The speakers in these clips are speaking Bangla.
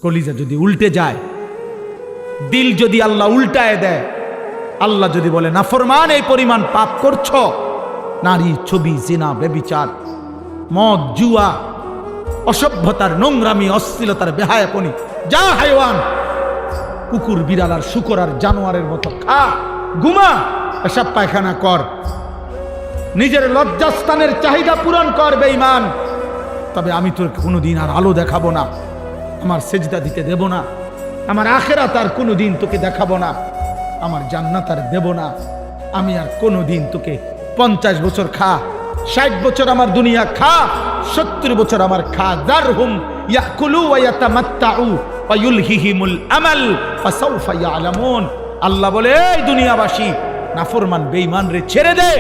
কলিজা যদি উল্টে যায়, দিল যদি আল্লাহ উল্টায় দেয়, আল্লাহ যদি বলে নাফরমান এই পরিমাণ পাপ করছ, নারী, ছবি, জিনা, ব্যভিচার, মদ, জুয়া, অসভ্যতার নোংরামি, অশ্লীলতার বেহায়াপনি, যা হাইওয়ান, কুকুর, বিড়াল আর শুকর আর জানোয়ারের মতো খা, ঘুমা, এসব পায়খানা কর, নিজের লজ্জাস্থানের চাহিদা পূরণ কর বেঈমান, তবে আমি তোর কোনোদিন আর আলো দেখাবো না, আমার সেজদা দিতে দেব না, আমার আখিরাত আর কোনোদিন তোকে দেখাবো না, আমার জান্নাত আর দেব না, আমি আর কোনোদিন তোকে 50 বছর খা, 60 বছর আমার দুনিয়া খা, 70 বছর আমার খা, দারহুম ইয়াকুলু ওয়া ইয়াতামাত্তাউ ওয়া ইউলহিহিমুল আমাল ফাসাউফা ইয়ালামুন। আল্লাহ বলে, এই দুনিয়াবাসী, নাফরমান বেঈমান রে ছেড়ে দে,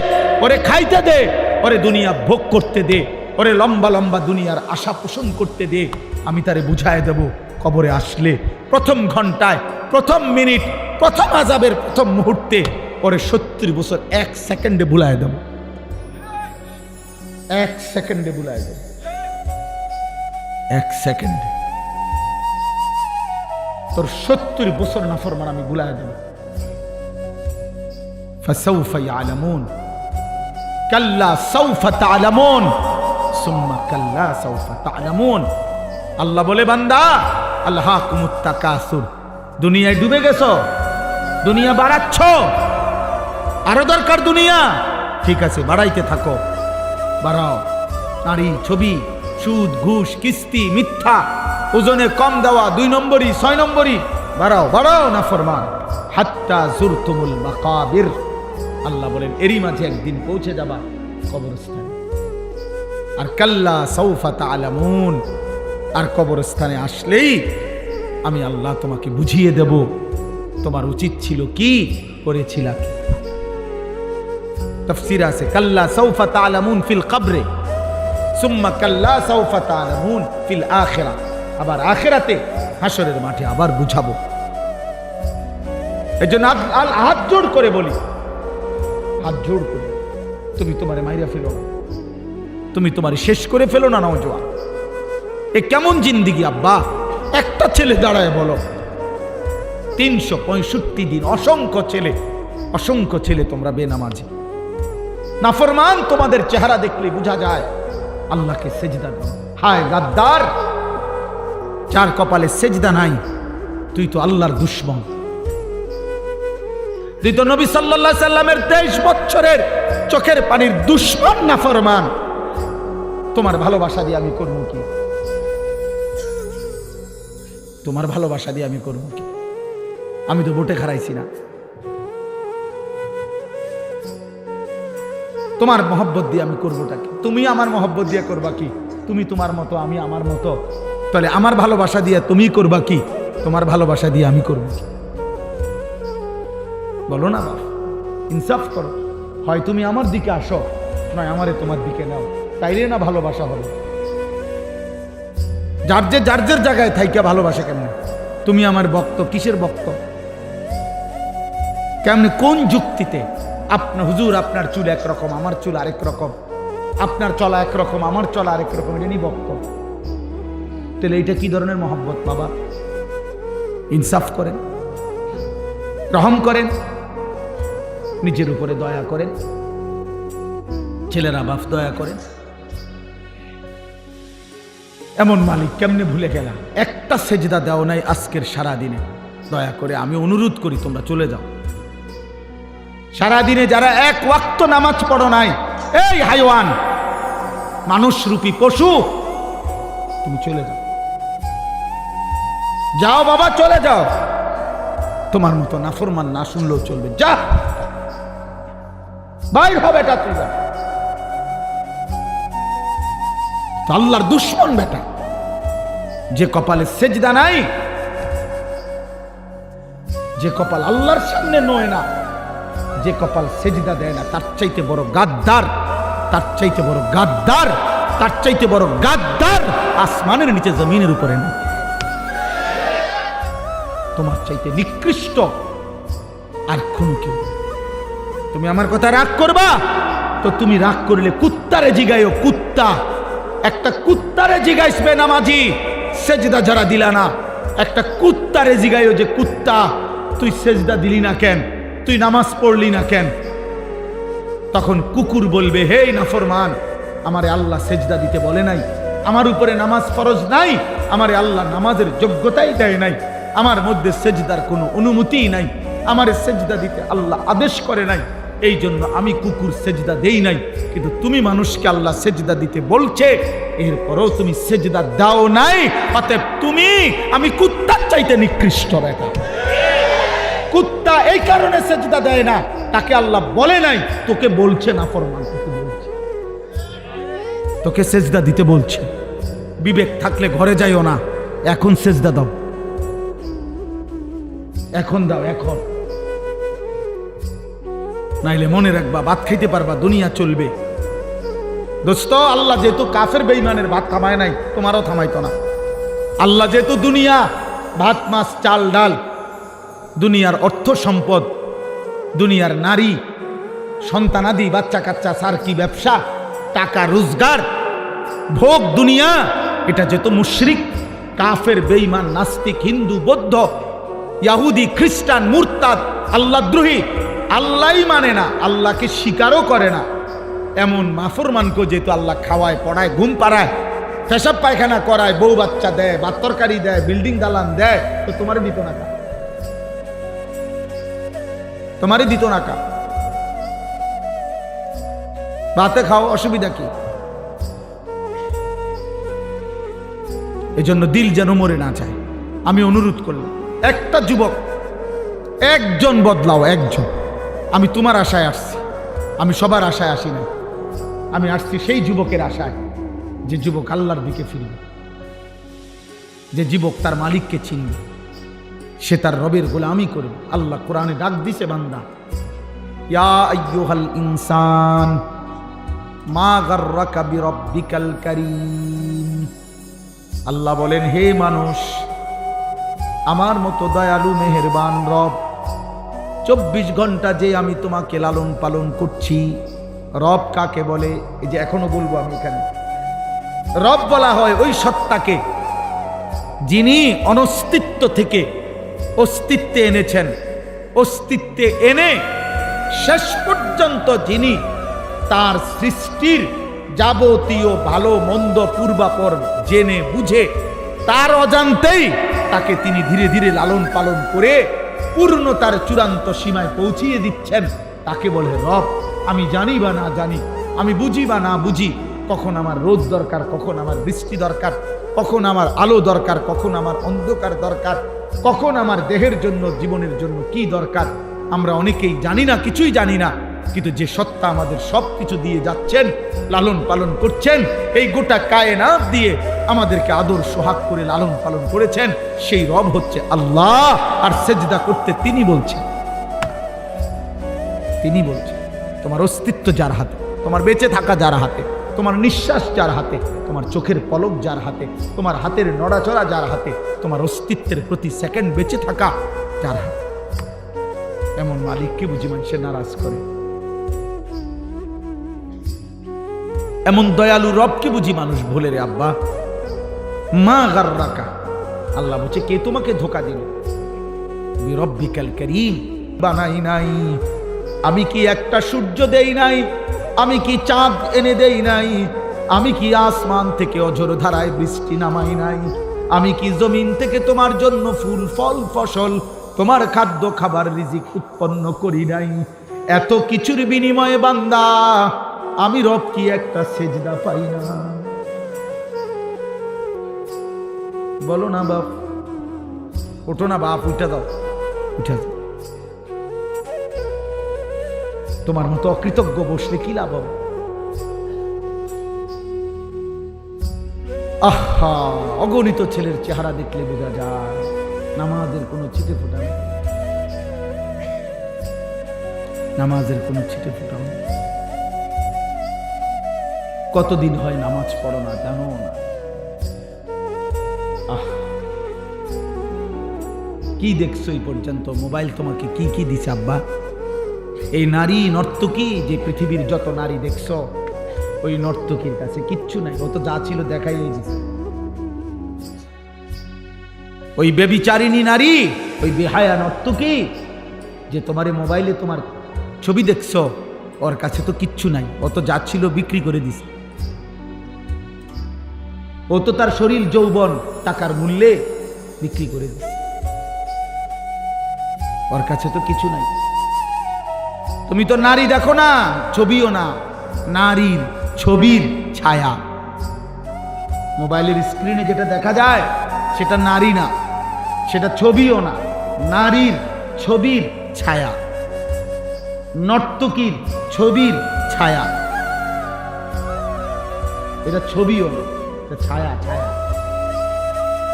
ওরে খাইতে দে, ওরে দুনিয়া ভোগ করতে দে, ওরে লম্বা লম্বা দুনিয়ার আশা পোষণ করতে দে, আমি তারে বুঝায় দেব কবরে আসলে প্রথম ঘন্টায়, প্রথম মিনিট, প্রথম আযাবের প্রথম মুহূর্তে ওরে 70 বছর 1 সেকেন্ডে ভুলায় দেব, 1 সেকেন্ডে ভুলায় দেব, 1 সেকেন্ডে তোর 70 বছর নাফরমান আমি ভুলায় দেব। ফাসাউফা ইয়ালামুন কাল্লা সাউফা তা'লামুন সুম্মা কাল্লা সাউফা তা'লামুন। আল্লাহ বলে, বান্দা, আলহাকুমুত তাকাসুর, দুনিয়ায় ডুবে গেছো, দুনিয়া বাড়াচ্ছ, আরো দরকার দুনিয়া, ঠিক আছে বাড়াইতে থাকো, বাড়াও, নারী, ছবি, সুদ, ঘুষ, কিস্তি, মিথ্যা, ওজনে কম দেওয়া, 2 নম্বরই, 6 নম্বরই, বাড়াও বাড়াও নাফরমান, হাত্তা জুরতুমুল মাকাবির। আল্লাহ বলেন, এরই মাঝে একদিন পৌঁছে যাবা কবরস্থানে, আর কাল্লা সাউফা তা'লামুন, আর কবরস্থানে আসলেই আমি আল্লাহ তোমাকে বুঝিয়ে দেব তোমার উচিত ছিল কি, করেছিলা কি। তাফসীর আছে, কাল্লা সাউফা তা'লামুন ফিল কবরে সুম্মা কাল্লা সাউফা তা'লামুন ফিল আখিরা, আবার আখিরাতে হাসরের মাঠে আবার বুঝাবো। এজন্য হাত জোড় করে বলি, হাত জোড় করে, তুমি তোমারে মাইরা ফেলো না, তুমি তোমারে শেষ করে ফেলো না নওজোয়ান। এ কেমন জিন্দিগি আব্বা? একটা ছেলে দাঁড়ায় বলো, 365 দিন অসংখ্য ছেলে তোমরা বেনামাজি, নাফরমান, তোমাদের চেহারা দেখলে বোঝা যায় আল্লাহকে সেজদা দাও। হায় গাদ্দার, যার কপালে সেজদা নাই, তুই তো আল্লাহর দুশমন, তুই তো নবী সাল্লাল্লাহু আলাইহি সাল্লামের 23 বছরের চোখের পানির দুশমন নাফরমান। তোমার ভালোবাসা দিয়ে আমি করবো কি? তোমার ভালোবাসা দিয়ে আমি করবো কি? আমি তো ভোটে হারাইছি না। তোমার মহব্বত দিয়ে আমি করবোটা কি? তুমি আমার মহব্বত দিয়ে করবা কি? তুমি তোমার মতো, আমি আমার মতো, তাহলে আমার ভালোবাসা দিয়ে তুমি করবা কি? তোমার ভালোবাসা দিয়ে আমি করবো কি? বলো না বাপ, ইনসাফ করো। হয় তুমি আমার দিকে আসো, নয় আমারে তোমার দিকে নাও, তাইলে না ভালোবাসা হবে। যার যে জায়গায় থাইকা ভালোবাসা কেমন? তুমি আমার ভক্ত, কিসের ভক্ত? কেমনে, কোন যুক্তিতে? আপনার হুজুর, আপনার চুল একরকম, আমার চুল আরেক রকম, আপনার চলা একরকম, আমার চলা আরেক রকম, এটা নিয়ে ভক্ত? তাহলে এটা কি ধরনের মহব্বত বাবা? ইনসাফ করেন, রহম করেন, নিজের উপরে দয়া করেন, ছেলেরা বাপ দয়া করেন। এমন মালিক কেমনে ভুলে গেলাম? একটা সেজদা দাও নাই আজকের সারা দিনে, দয়া করে আমি অনুরোধ করি তোমরা চলে যাও। সারাদিনে যারা 1 ওয়াক্ত নামাজ পড়ো নাই, এই হাইওয়ান, মানুষ রূপী পশু, তুমি চলে যাও, যাও বাবা, চলে যাও। তোমার মতো নাফরমান না শুনলেও চলবে, যা বাইর হবে, এটা তুই যা। আল্লাহর দুশমন বেটা, যে কপালে সেজদা নাই, যে কপাল আল্লাহর সামনে নয় না, যে কপাল সেজদা দেয় না, তার চাইতে বড় গাদ্দার, তার চাইতে বড় গাদ্দার, তার চাইতে বড় গাদ্দার আসমানের নিচে জমিনের উপরে না। তোমার চাইতে নিকৃষ্ট আর কোন কেউ। তুমি আমার কথা রাগ করবা তো তুমি রাগ করলে কুত্তারে জিগাইও, কুত্তা, একটা কুত্তারে জিগাইসবে নামাজি, সেজদা যারা দিলা না, একটা কুত্তারে জিগাইও যে কুত্তা তুই সেজদা দিলি না কেন, তুই নামাজ পড়লি না কেন? তখন কুকুর বলবে, হে নাফরমান, আমারে আল্লাহ সেজদা দিতে বলে নাই, আমার উপরে নামাজ ফরজ নাই, আমারে আল্লাহ নামাজের যোগ্যতাই দেয় নাই, আমার মধ্যে সেজদার কোনো অনুমতিই নাই, আমারে সেজদা দিতে আল্লাহ আদেশ করে নাই, এই জন্য আমি কুকুর সেজদা দেই নাই। কিন্তু তুমি মানুষকে আল্লাহ সেজদা দিতে বলছে, এরপরও তুমি সেজদা দাও নাই, অতএব তুমি আমি কুত্তার চাইতে নিকৃষ্ট বেটা। কুত্তা এই কারণে সেজদা দেয় না, তাকে আল্লাহ বলে নাই, তোকে বলছে নাফরমান, তোকে বলছে, তোকে সেজদা দিতে বলছে। বিবেক থাকলে ঘরে যাইও না, এখন সেজদা দাও, এখন দাও, এখন, নাইলে মনে রাখবা ভাত খাইতে পারবা, দুনিয়া চলবে। দোস্ত, আল্লাহ যেহেতু কাফের বেঈমানের ভাত থামায় নাই, তোমারও থামাইতো না। আল্লাহ যেহেতু দুনিয়া ভাত মাছ চাল ডাল, দুনিয়ার অর্থ সম্পদ, দুনিয়ার নারী সন্তানাদি বাচ্চা কাচ্চা সার্কি ব্যবসা টাকা রোজগার ভোগ দুনিয়া, এটা যেহেতু মুশরিক কাফের বেঈমান নাস্তিক হিন্দু বৌদ্ধ ইহুদি খ্রিস্টান মুরতাদ আল্লাহদ্রোহী, আল্লাহই মানে না, আল্লাহকে স্বীকারও করে না, এমন নাফরমানকে যেহেতু আল্লাহ খাওয়ায় পড়ায় ঘুম পাড়ায় পেশাব পায়খানা করায় বউ বাচ্চা দেয় ভাত তরকারি দেয় বিল্ডিং দালান দেয়, তো তোমারই দিত না কা? তোমারই দিত না কা? ভাতে খাও, অসুবিধা কি? এজন্য দিল যেন মরে না যায়। আমি অনুরোধ করলাম, একটা যুবক, একজন বদলাও, একজন। আমি তোমার আশায় আসছি, আমি সবার আশায় আসি না, আমি আসছি সেই যুবকের আশায় যে যুবক আল্লাহর দিকে ফিরবে, যে যুবক তার মালিককে চিনবে, সে তার রবের গোলামি করবে। আল্লাহ কোরআনে ডাক দিছে, বান্দা ইয়া আইয়ুহাল ইনসান মা গাররাকা বিরব্বিকাল কারীম। আল্লাহ বলেন, হে মানুষ, আমার মতো দয়ালু মেহেরবান রব 24 ঘন্টা যে আমি তোমাকে লালন পালন করছি। রব কাকে বলে? এই যে এখনো বলবো আমি এখানে, রব বলা হয় ওই সত্তাকে যিনি অনস্তিত্ব থেকে অস্তিত্বে এনেছেন, অস্তিত্বে এনে শেষ পর্যন্ত যিনি তার সৃষ্টির যাবতীয় ভালো মন্দ পূর্বাপর জেনে বুঝে তার অজান্তেই তাকে তিনি ধীরে ধীরে লালন পালন করে পূর্ণতার চূড়ান্ত সীমায় পৌঁছিয়ে দিচ্ছেন, তাকে বলে রব। আমি জানি বা না জানি, আমি বুঝি বা না বুঝি, কখন আমার রোদ দরকার, কখন আমার বৃষ্টি দরকার, কখন আমার আলো দরকার, কখন আমার অন্ধকার দরকার, কখন আমার দেহের জন্য জীবনের জন্য কি দরকার, আমরা অনেকেই জানি না, কিছুই জানি না। কিন্তু যে সত্তা আমাদের সব কিছু দিয়ে যাচ্ছেন, লালন পালন করছেন, এই গোটা কায়নাত দিয়ে আমাদেরকে আদর সোহাগ করে লালন পালন করেছেন, সেই রব হচ্ছে আল্লাহ। আর সেজদা করতে তিনি বলছেন, তিনি বলছেন। তোমার অস্তিত্ব যার হাতে, তোমার বেঁচে থাকা যার হাতে, তোমার নিঃশ্বাস যার হাতে, তোমার চোখের পলক যার হাতে, তোমার হাতের নড়াচড়া যার হাতে, তোমার অস্তিত্বের প্রতি সেকেন্ড বেঁচে থাকা যার হাতে, এমন মালিককে বুঝি মানুষের নারাজ করে? এমন দয়ালু রবকে বুঝি মানুষ ভোলে রে আব্বা? মা গাররাকা, আল্লাহ বলছে, কে তোমাকে ধোঁকা দিল? বিরব্বিকাল কারীম, বানাই নাই আমি কি একটা সূর্য দেই নাই, আমি কি চাঁদ এনে দেই নাই, আমি কি আসমান থেকে অঝোর ধারায় বৃষ্টি নামাই নাই, আমি কি জমিন থেকে তোমার জন্য ফুল ফল ফসল তোমার খাদ্য খাবার রিজিক উৎপন্ন করি নাই? এত কিছুর বিনিময়ে বান্দা আমি রব কি একটা সেজদা পাই না? বলো না বাপ, ওঠো না বাপ, উঠে দাও, উঠে দাও। তোমার মতো অকৃতজ্ঞ বসলে কি লাভ হবে? আহা, অগণিত ছেলের চেহারা দেখলে বোঝা যায় নামাজের কোনো ছিটে ফোটা নেই, নামাজের কোনো ছিটে ফোটা নেই। কতদিন হয় নামাজ পড়ো না, জানো না? আহ, কি দেখছো এই পর্যন্ত? মোবাইল তোমাকে কি কি দিছে আব্বা? এই নারী নর্তকী, যে পৃথিবীর যত নারী দেখছো, ওই নর্তকীর কাছে কিচ্ছু নাই, ও তো যা ছিল দেখাই দিছে। ওই বেবিচারিণী নারী, ওই বেহায়া নর্তকী যে তোমার মোবাইলে তোমার ছবি দেখছো, ওর কাছে তো কিচ্ছু নাই, ও তো যা ছিল বিক্রি করে দিছে। ও তো তার শরীর যৌবন টাকার মূল্যে বিক্রি করে দিছে, ওর কাছে তো কিছু নাই। তুমি তো নারী দেখো না, ছবিও না, নারীর ছবির ছায়া। মোবাইলের স্ক্রিনে যেটা দেখা যায় সেটা নারী না, সেটা ছবিও না, নারীর ছবির ছায়া, নর্তকীর ছবির ছায়া। এটা ছবিও না, এটা ছায়া। ছায়া,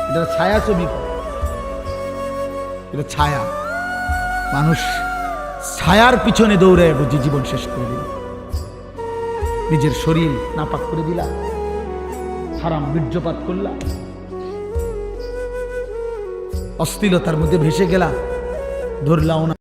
এটা ছায়া ছবি, এটা ছায়া। মানুষ ছায়ার পিছনে দৌড়ে বুঝি জীবন শেষ করে দিল, নিজের শরীর নাপাক করে দিলা, হারাম বীর্যপাত করলা, অশ্লীলতার মধ্যে ভেসে গেলা, ধরলাও না।